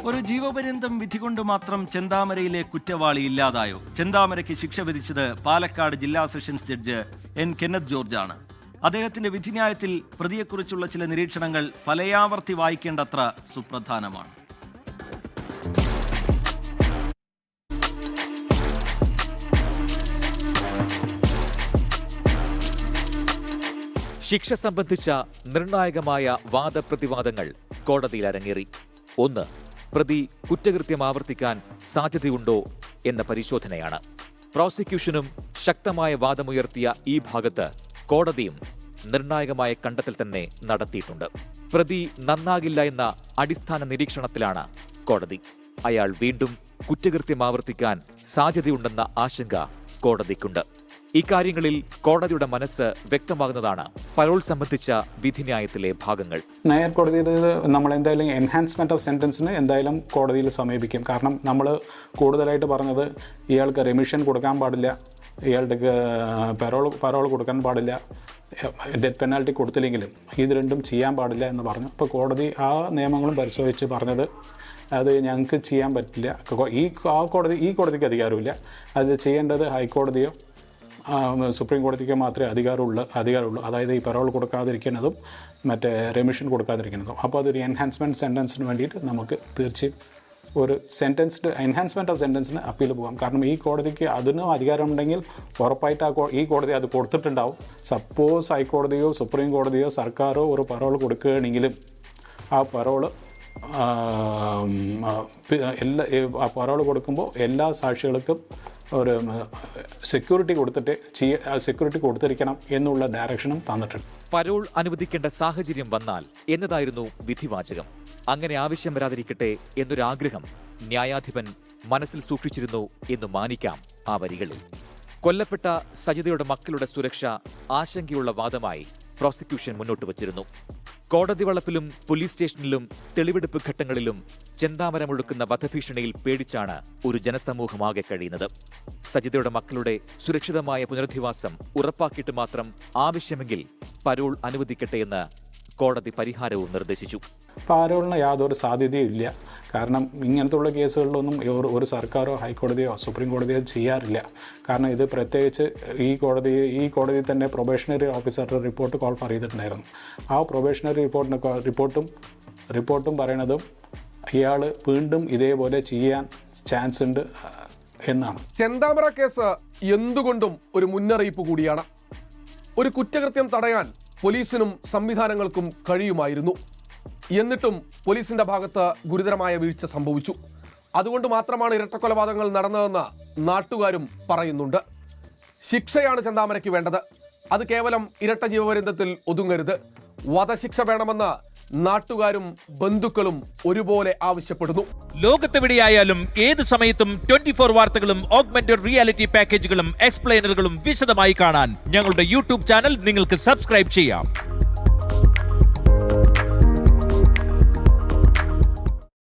ഒരു ജീവപര്യന്തം വിധി കൊണ്ട് മാത്രം ചെന്താമരയിലെ കുറ്റവാളി ഇല്ലാതായോ? ചെന്താമരയ്ക്ക് ശിക്ഷ വിധിച്ചത് പാലക്കാട് ജില്ലാ സെഷൻസ് ജഡ്ജ് എൻ കെന്നത്ത് ജോർജാണ്. അദ്ദേഹത്തിന്റെ വിധിന്യായത്തിൽ പ്രതിയെക്കുറിച്ചുള്ള ചില നിരീക്ഷണങ്ങൾ പലയാവർത്തി വായിക്കേണ്ടത്ര സുപ്രധാനമാണ്. ശിക്ഷ സംബന്ധിച്ച നിർണായകമായ വാദപ്രതിവാദങ്ങൾ കോടതിയിൽ അരങ്ങേറി. ഒന്ന്, പ്രതി കുറ്റകൃത്യം ആവർത്തിക്കാൻ സാധ്യതയുണ്ടോ എന്ന പരിശോധനയാണ്. പ്രോസിക്യൂഷനും ശക്തമായ വാദമുയർത്തിയ ഈ ഭാഗത്ത് കോടതിയും നിർണായകമായ കണ്ടെത്തൽ തന്നെ നടത്തിയിട്ടുണ്ട്. പ്രതി നന്നാകില്ല എന്ന അടിസ്ഥാന നിരീക്ഷണത്തിലാണ് കോടതി. അയാൾ വീണ്ടും കുറ്റകൃത്യം ആവർത്തിക്കാൻ സാധ്യതയുണ്ടെന്ന ആശങ്ക കോടതിക്കുണ്ട്. ഇക്കാര്യങ്ങളിൽ കോടതിയുടെ മനസ്സ് വ്യക്തമാകുന്നതാണ് പരോൾ സംബന്ധിച്ച വിധിന്യായത്തിലെ ഭാഗങ്ങൾ. നായർ കോടതിയിൽ നമ്മൾ എന്തായാലും എൻഹാൻസ്മെന്റ് ഓഫ് സെന്റൻസിന് എന്തായാലും കോടതിയിൽ സമീപിക്കും. കാരണം നമ്മൾ കൂടുതലായിട്ട് പറഞ്ഞത് ഇയാൾക്ക് റെമിഷൻ കൊടുക്കാൻ പാടില്ല, ഇയാളുടെ പരോൾ കൊടുക്കാൻ പാടില്ല, ഡെത്ത് പെനാൽറ്റി കൊടുത്തില്ലെങ്കിലും ഇത് രണ്ടും ചെയ്യാൻ പാടില്ല എന്ന് പറഞ്ഞു. അപ്പോൾ കോടതി ആ നിയമങ്ങളും പരിശോധിച്ച് പറഞ്ഞത് അത് ഞങ്ങൾക്ക് ചെയ്യാൻ പറ്റില്ല. ഈ കോടതിക്ക് അധികാരമില്ല. അത് ചെയ്യേണ്ടത് ഹൈക്കോടതിയോ സുപ്രീം കോടതിക്ക് മാത്രമേ അധികാരമുള്ളൂ. അതായത് ഈ പരോൾ കൊടുക്കാതിരിക്കുന്നതും മറ്റേ റെമിഷൻ കൊടുക്കാതിരിക്കുന്നതും. അപ്പോൾ അതൊരു എൻഹാൻസ്മെൻറ്റ് സെൻറ്റൻസിന് വേണ്ടിയിട്ട് നമുക്ക് തീർച്ചയായും ഒരു എൻഹാൻസ്മെൻറ്റ് ഓഫ് സെൻറ്റൻസിന് അപ്പീൽ പോകാം. കാരണം ഈ കോടതിക്ക് അതിനും അധികാരമുണ്ടെങ്കിൽ ഉറപ്പായിട്ട് ഈ കോടതി അത് കൊടുത്തിട്ടുണ്ടാവും. സപ്പോസ് ഹൈക്കോടതിയോ സുപ്രീം കോടതിയോ സർക്കാരോ ഒരു പരോൾ കൊടുക്കുകയാണെങ്കിലും ആ പരോള് പരോൾ കൊടുക്കുമ്പോൾ എല്ലാ സാക്ഷികൾക്കും ഒരു സെക്യൂരിറ്റി കൊടുത്തിരിക്കണം എന്നുള്ള ഡയറക്ഷനും തന്നിട്ടുണ്ട്. പരോൾ അനുവദിക്കേണ്ട സാഹചര്യം വന്നാൽ എന്നതായിരുന്നു വിധിവാചകം. അങ്ങനെ ആവശ്യം വരാതിരിക്കട്ടെ എന്നൊരാഗ്രഹം ന്യായാധിപൻ മനസ്സിൽ സൂക്ഷിച്ചിരുന്നു എന്ന് മാനിക്കാം ആ വരികളിൽ. കൊല്ലപ്പെട്ട സജിതയുടെ മക്കളുടെ സുരക്ഷ ആശങ്കയുള്ള വാദമായി പ്രോസിക്യൂഷൻ മുന്നോട്ട് വച്ചിരുന്നു. കോടതി വളപ്പിലും പോലീസ് സ്റ്റേഷനിലും തെളിവെടുപ്പ് ഘട്ടങ്ങളിലും ചെന്താമരമൊഴുക്കുന്ന വധഭീഷണിയിൽ പേടിച്ചാണ് ഒരു ജനസമൂഹമാകെ കഴിയുന്നത്. സജിതയുടെ മക്കളുടെ സുരക്ഷിതമായ പുനരധിവാസം ഉറപ്പാക്കിയിട്ട് മാത്രം ആവശ്യമെങ്കിൽ പരോൾ അനുവദിക്കട്ടെ എന്ന് കോടതി പരിഹാരവും നിർദ്ദേശിച്ചു. പരോളിന് യാതൊരു സാധ്യതയും ഇല്ല. കാരണം ഇങ്ങനത്തുള്ള കേസുകളിലൊന്നും ഒരു സർക്കാരോ ഹൈക്കോടതിയോ സുപ്രീം കോടതിയോ ചെയ്യാറില്ല. കാരണം ഇത് പ്രത്യേകിച്ച് ഈ കോടതി തന്നെ പ്രൊബേഷണറി ഓഫീസറുടെ റിപ്പോർട്ട് കോൾ ഫർ ചെയ്തിട്ടുണ്ടായിരുന്നു. ആ പ്രൊബേഷണറി റിപ്പോർട്ടും പറയണതും ഇയാൾ വീണ്ടും ഇതേപോലെ ചെയ്യാൻ ചാൻസ് ഉണ്ട് എന്നാണ്. ചെന്താമര കേസ് എന്തുകൊണ്ടും ഒരു മുന്നറിയിപ്പ് കൂടിയാണ്. ഒരു കുറ്റകൃത്യം തടയാൻ പോലീസിനും സംവിധാനങ്ങൾക്കും കഴിയുമായിരുന്നു. എന്നിട്ടും പോലീസിന്റെ ഭാഗത്ത് ഗുരുതരമായ വീഴ്ച സംഭവിച്ചു. അതുകൊണ്ട് മാത്രമാണ് ഇരട്ടക്കൊലപാതകങ്ങൾ നടന്നതെന്ന് നാട്ടുകാരും പറയുന്നുണ്ട്. ശിക്ഷയാണ് ചെന്താമരയ്ക്ക് വേണ്ടത്. അത് കേവലം ഇരട്ട ജീവപര്യന്തത്തിൽ ഒതുങ്ങരുത്. വധശിക്ഷ വേണമെന്ന് നാട്ടുകാരും ബന്ധുക്കളും ഒരുപോലെ ആവശ്യപ്പെടുന്നു. ലോകത്തെവിടെയായാലും ഏത് സമയത്തും 24 വാർത്തകളും ഓഗ്മെന്റഡ് റിയാലിറ്റി പാക്കേജുകളും എക്സ്പ്ലെയിനറുകളും വിശദമായി കാണാൻ ഞങ്ങളുടെ യൂട്യൂബ് ചാനൽ നിങ്ങൾക്ക് സബ്സ്ക്രൈബ് ചെയ്യാം.